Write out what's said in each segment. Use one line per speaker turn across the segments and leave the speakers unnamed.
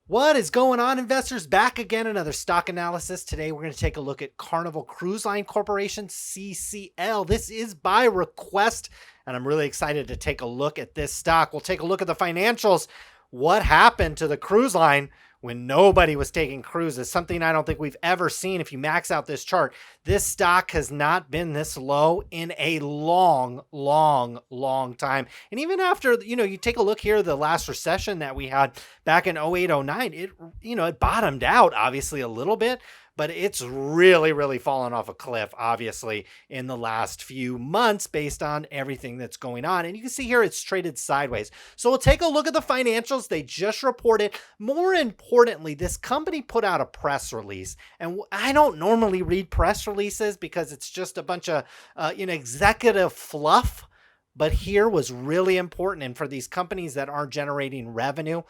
What is going on, investors? Back again, another stock analysis. Today, we're going to take a look at Carnival Cruise Line Corporation, CCL. This is by request, and I'm really excited to take a look at this stock. We'll take a look at the financials. What happened to the cruise line when nobody was taking cruises? Something I don't think we've ever seen. If you max out this chart, this stock has not been this low in a long time. And even after, you take a look here, the last recession that we had back in 08, 09, it bottomed out obviously a little bit, but it's really fallen off a cliff, obviously, in the last few months based on everything that's going on. And you can see here it's traded sideways. So we'll take a look at the financials. They just reported. More importantly, this company put out a press release. And I don't normally read press releases because it's just a bunch of executive fluff. But here was really important. And for these companies that aren't generating revenue,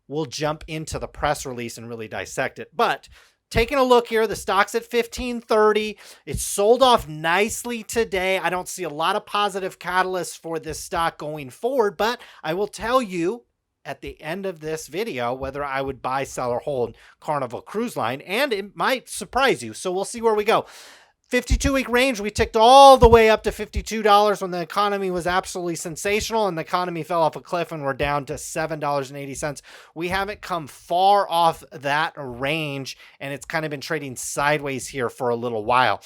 we'll jump into the press release and really dissect it. But taking a look here, the stock's at 1530. It's sold off nicely today. I don't see a lot of positive catalysts for this stock going forward, but I will tell you at the end of this video whether I would buy, sell, or hold Carnival Cruise Line, and it might surprise you. So we'll see where we go. 52-week range, we ticked all the way up to $52 when the economy was absolutely sensational and the economy fell off a cliff and we're down to $7.80. We haven't come far off that range, and it's kind of been trading sideways here for a little while.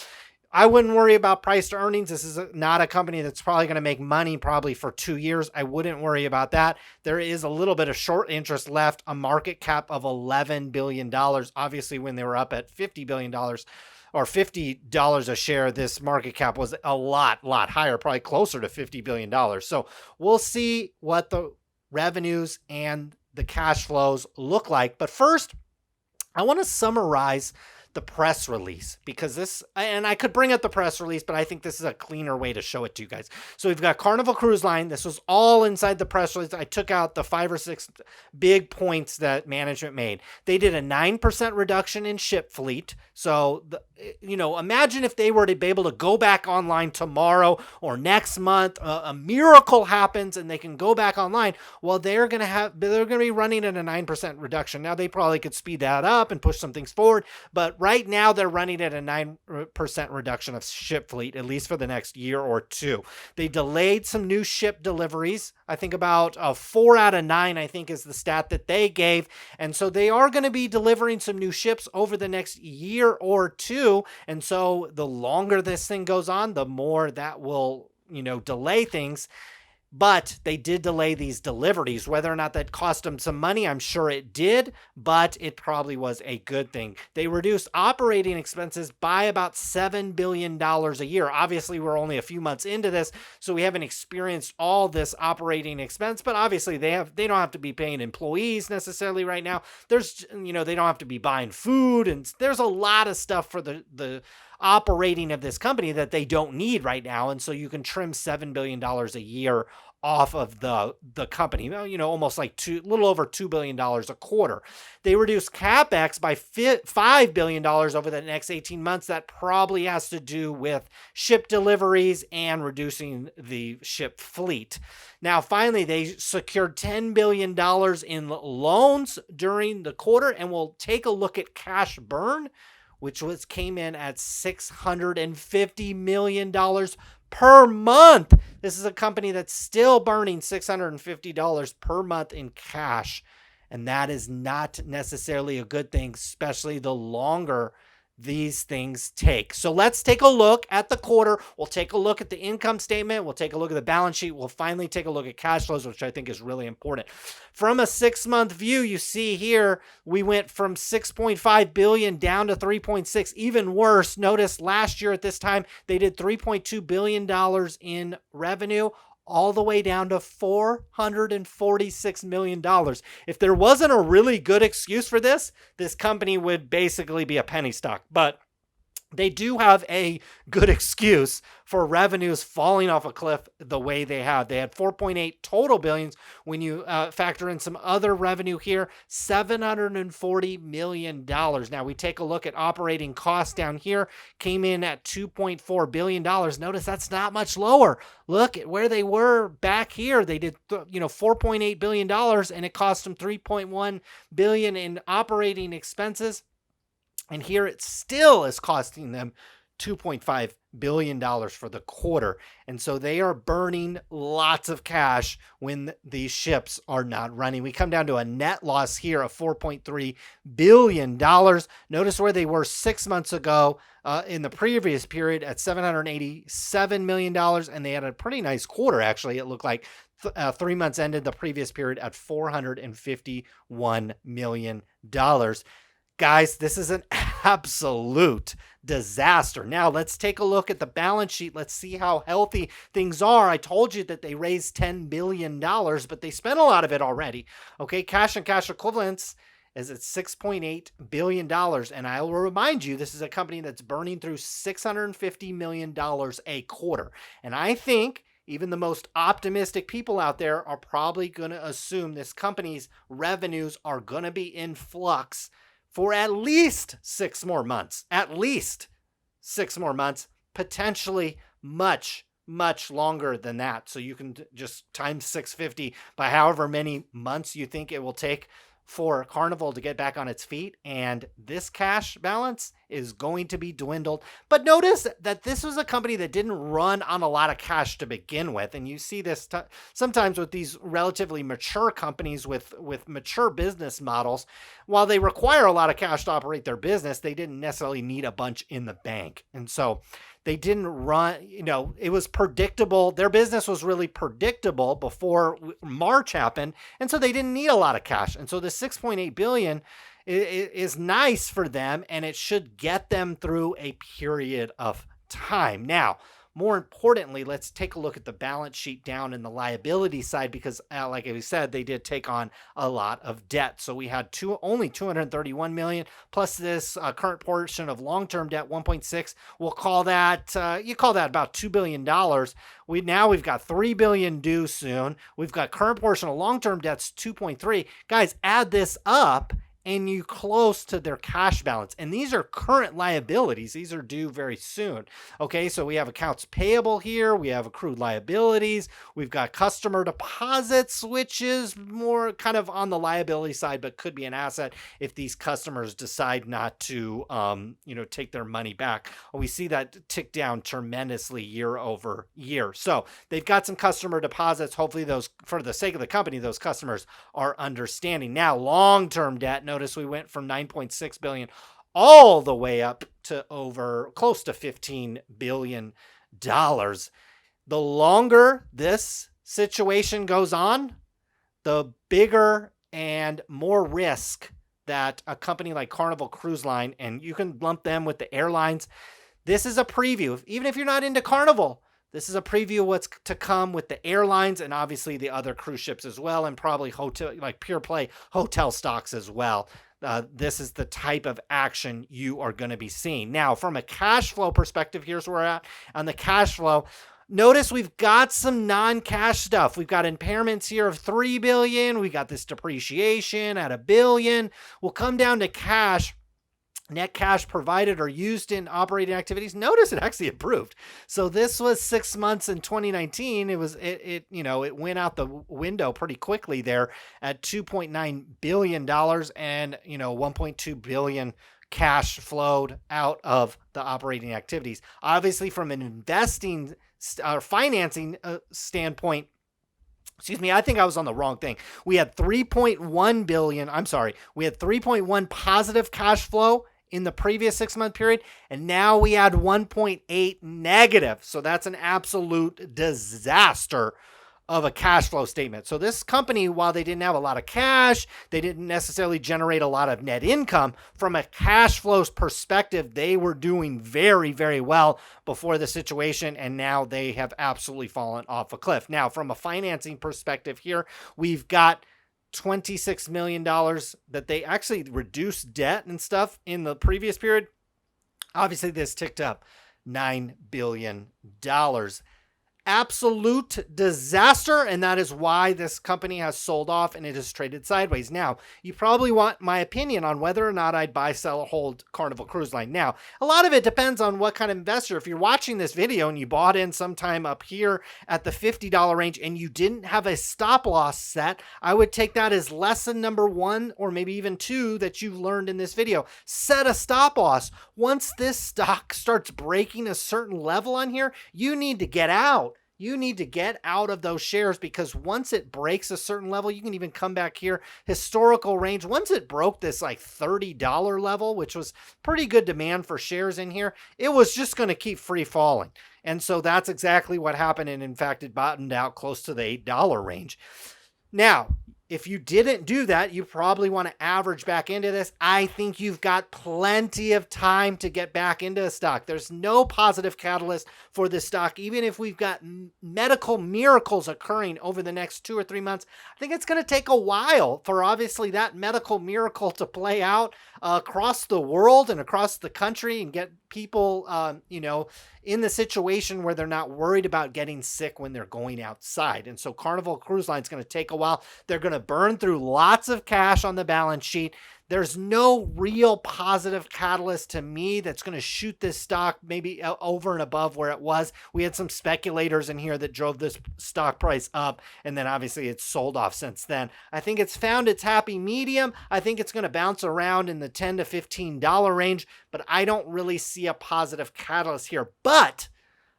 I wouldn't worry about price to earnings. This is not a company that's probably going to make money probably for 2 years. I wouldn't worry about that. There is a little bit of short interest left, a market cap of $11 billion. Obviously, when they were up at $50 billion, or $50 a share, this market cap was a lot higher, probably closer to $50 billion. So we'll see what the revenues and the cash flows look like. But first, I want to summarize the press release, because this, and I could bring up the press release, but I think this is a cleaner way to show it to you guys. So we've got Carnival Cruise Line. This was all inside the press release. I took out the 5 or 6 big points that management made. They did a 9% reduction in ship fleet. So, imagine if they were to be able to go back online tomorrow or next month, a miracle happens and they can go back online. Well, they're going to be running at a 9% reduction. Now they probably could speed that up and push some things forward, but right now they're running at a 9% reduction of ship fleet, at least for the next year or two. They delayed some new ship deliveries. I think about 4 out of 9, I think, is the stat that they gave. And so they are going to be delivering some new ships over the next year or two. And so the longer this thing goes on, the more that will, delay things. But they did delay these deliveries. Whether or not that cost them some money, I'm sure it did, but it probably was a good thing. They reduced operating expenses by about $7 billion a year. Obviously, we're only a few months into this, so we haven't experienced all this operating expense, but obviously they don't have to be paying employees necessarily right now. There's, they don't have to be buying food, and there's a lot of stuff for the operating of this company that they don't need right now. And so you can trim $7 billion a year off of the company, almost like a little over $2 billion a quarter. They reduced CapEx by $5 billion over the next 18 months. That probably has to do with ship deliveries and reducing the ship fleet. Now, finally, they secured $10 billion in loans during the quarter, and we'll take a look at cash burn, which came in at $650 million per month. This is a company that's still burning $650 per month in cash. And that is not necessarily a good thing, especially the longer these things take. So let's take a look at the quarter. We'll take a look at the income statement. We'll take a look at the balance sheet. We'll finally take a look at cash flows, which I think is really important. From a 6-month view, you see here, we went from 6.5 billion down to 3.6. Even worse, notice last year at this time, they did $3.2 billion in revenue, all the way down to $446 million. If there wasn't a really good excuse for this, this company would basically be a penny stock. But they do have a good excuse for revenues falling off a cliff the way they have. They had 4.8 total billions. When you factor in some other revenue here, $740 million. Now we take a look at operating costs down here, came in at $2.4 billion. Notice that's not much lower. Look at where they were back here. They did, $4.8 billion and it cost them $3.1 billion in operating expenses. And here it still is costing them $2.5 billion for the quarter. And so they are burning lots of cash when these ships are not running. We come down to a net loss here of $4.3 billion. Notice where they were 6 months ago in the previous period at $787 million. And they had a pretty nice quarter, actually. It looked like 3 months ended the previous period at $451 million. Guys, this is an absolute disaster. Now, let's take a look at the balance sheet. Let's see how healthy things are. I told you that they raised $10 billion, but they spent a lot of it already. Okay, cash and cash equivalents is at $6.8 billion. And I will remind you, this is a company that's burning through $650 million a quarter. And I think even the most optimistic people out there are probably going to assume this company's revenues are going to be in flux for at least 6 more months, potentially much longer than that. So you can just times 650 by however many months you think it will take for Carnival to get back on its feet. And this cash balance is going to be dwindled. But notice that this was a company that didn't run on a lot of cash to begin with. And you see this sometimes with these relatively mature companies with mature business models. While they require a lot of cash to operate their business, they didn't necessarily need a bunch in the bank. And so they didn't run, it was predictable. Their business was really predictable before March happened. And so they didn't need a lot of cash. And so the $6.8 billion is nice for them, and it should get them through a period of time. Now, more importantly, let's take a look at the balance sheet down in the liability side, because like we said, they did take on a lot of debt. So we had only $231 million plus this current portion of long-term debt, 1.6. We'll call that, you call that about $2 billion. We've got $3 billion due soon. We've got current portion of long-term debts, 2.3. Guys, add this up and you close to their cash balance. And these are current liabilities. These are due very soon. Okay, so we have accounts payable here. We have accrued liabilities. We've got customer deposits, which is more kind of on the liability side, but could be an asset if these customers decide not to, take their money back. We see that tick down tremendously year over year. So they've got some customer deposits. Hopefully those, for the sake of the company, those customers are understanding. Now, long-term debt, notice we went from 9.6 billion all the way up to over close to $15 billion. The longer this situation goes on, the bigger and more risk that a company like Carnival Cruise Line, and you can lump them with the airlines. This is a preview. Even if you're not into Carnival, this is a preview of what's to come with the airlines and obviously the other cruise ships as well, and probably hotel, like pure play hotel stocks as well. This is the type of action you are going to be seeing. Now, from a cash flow perspective, here's where we're at on the cash flow. Notice we've got some non-cash stuff. We've got impairments here of $3 billion. We got this depreciation at $1 billion. We'll come down to cash. Net cash provided or used in operating activities. Notice it actually improved. So this was 6 months in 2019. It went out the window pretty quickly there at $2.9 billion and, $1.2 billion cash flowed out of the operating activities. Obviously from an investing or financing standpoint, I think I was on the wrong thing. We had 3.1 billion. I'm sorry. We had 3.1 positive cash flow in the previous 6 month period. And now we had 1.8 negative. So that's an absolute disaster of a cash flow statement. So this company, while they didn't have a lot of cash, they didn't necessarily generate a lot of net income. From a cash flows perspective, they were doing very, very well before the situation, and now they have absolutely fallen off a cliff. Now, from a financing perspective here, we've got $26 million that they actually reduced debt and stuff in the previous period. Obviously, this ticked up $9 billion. Absolute disaster, and that is why this company has sold off and it has traded sideways. Now, you probably want my opinion on whether or not I'd buy, sell, or hold Carnival Cruise Line. Now, a lot of it depends on what kind of investor. If you're watching this video and you bought in sometime up here at the $50 range and you didn't have a stop loss set, I would take that as lesson number 1 or maybe even 2 that you've learned in this video. Set a stop loss. Once this stock starts breaking a certain level on here, you need to get out. You need to get out of those shares, because once it breaks a certain level, you can even come back here, historical range. Once it broke this like $30 level, which was pretty good demand for shares in here, it was just going to keep free falling. And so that's exactly what happened. And in fact, it bottomed out close to the $8 range. Now, if you didn't do that, you probably want to average back into this. I think you've got plenty of time to get back into a stock. There's no positive catalyst for this stock. Even if we've got medical miracles occurring over the next 2 or 3 months, I think it's going to take a while for obviously that medical miracle to play out across the world and across the country and get people, in the situation where they're not worried about getting sick when they're going outside. And so Carnival Cruise Line is going to take a while. They're going to burn through lots of cash on the balance sheet. There's no real positive catalyst to me that's going to shoot this stock maybe over and above where it was. We had some speculators in here that drove this stock price up, and then obviously it's sold off since then. I think it's found its happy medium. I think it's going to bounce around in the $10 to $15 range, but I don't really see a positive catalyst here. But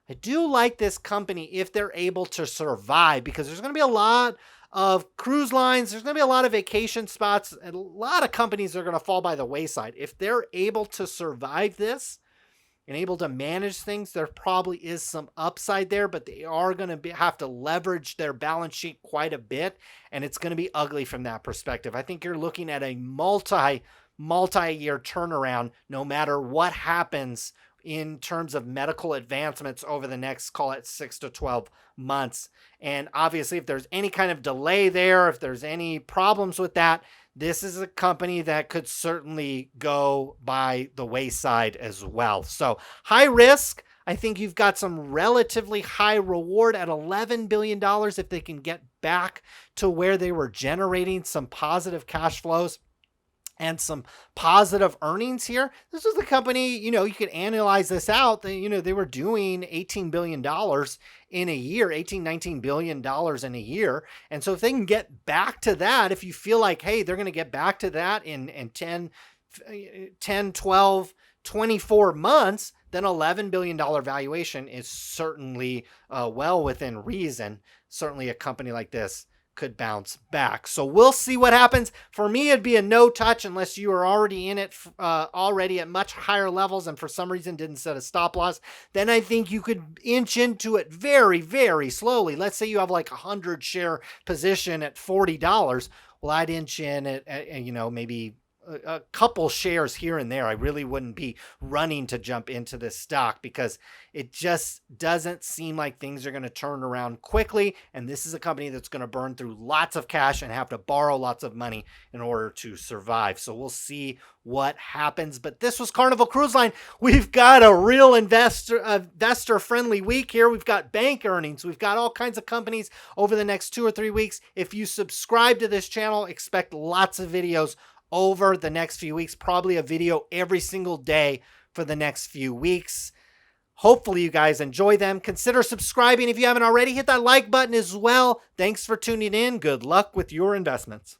I do like this company if they're able to survive, because there's going to be a lot of cruise lines. There's going to be a lot of vacation spots, and a lot of companies are going to fall by the wayside. If they're able to survive this and able to manage things, there probably is some upside there, but they are going to have to leverage their balance sheet quite a bit, and it's going to be ugly from that perspective. I think you're looking at a multi-year turnaround no matter what happens in terms of medical advancements over the next, call it 6 to 12 months. And obviously, if there's any kind of delay there, if there's any problems with that, this is a company that could certainly go by the wayside as well. So high risk. I think you've got some relatively high reward at $11 billion if they can get back to where they were generating some positive cash flows and some positive earnings here. This is the company, you can analyze this out. They were doing $18 billion in a year, $19 billion in a year. And so if they can get back to that, if you feel like, hey, they're going to get back to that in 10, 12, 24 months, then $11 billion valuation is certainly well within reason. Certainly a company like this could bounce back. So we'll see what happens. For me, it'd be a no touch unless you are already in it already at much higher levels and for some reason didn't set a stop loss. Then I think you could inch into it very, very slowly. Let's say you have like 100 share position at $40. Well, I'd inch in at maybe a couple shares here and there. I really wouldn't be running to jump into this stock because it just doesn't seem like things are going to turn around quickly. And this is a company that's going to burn through lots of cash and have to borrow lots of money in order to survive. So we'll see what happens. But this was Carnival Cruise Line. We've got a real investor friendly week here. We've got bank earnings. We've got all kinds of companies over the next 2 or 3 weeks. If you subscribe to this channel, expect lots of videos over the next few weeks, probably a video every single day for the next few weeks. Hopefully you guys enjoy them. Consider subscribing if you haven't already. Hit that like button as well. Thanks for tuning in. Good luck with your investments.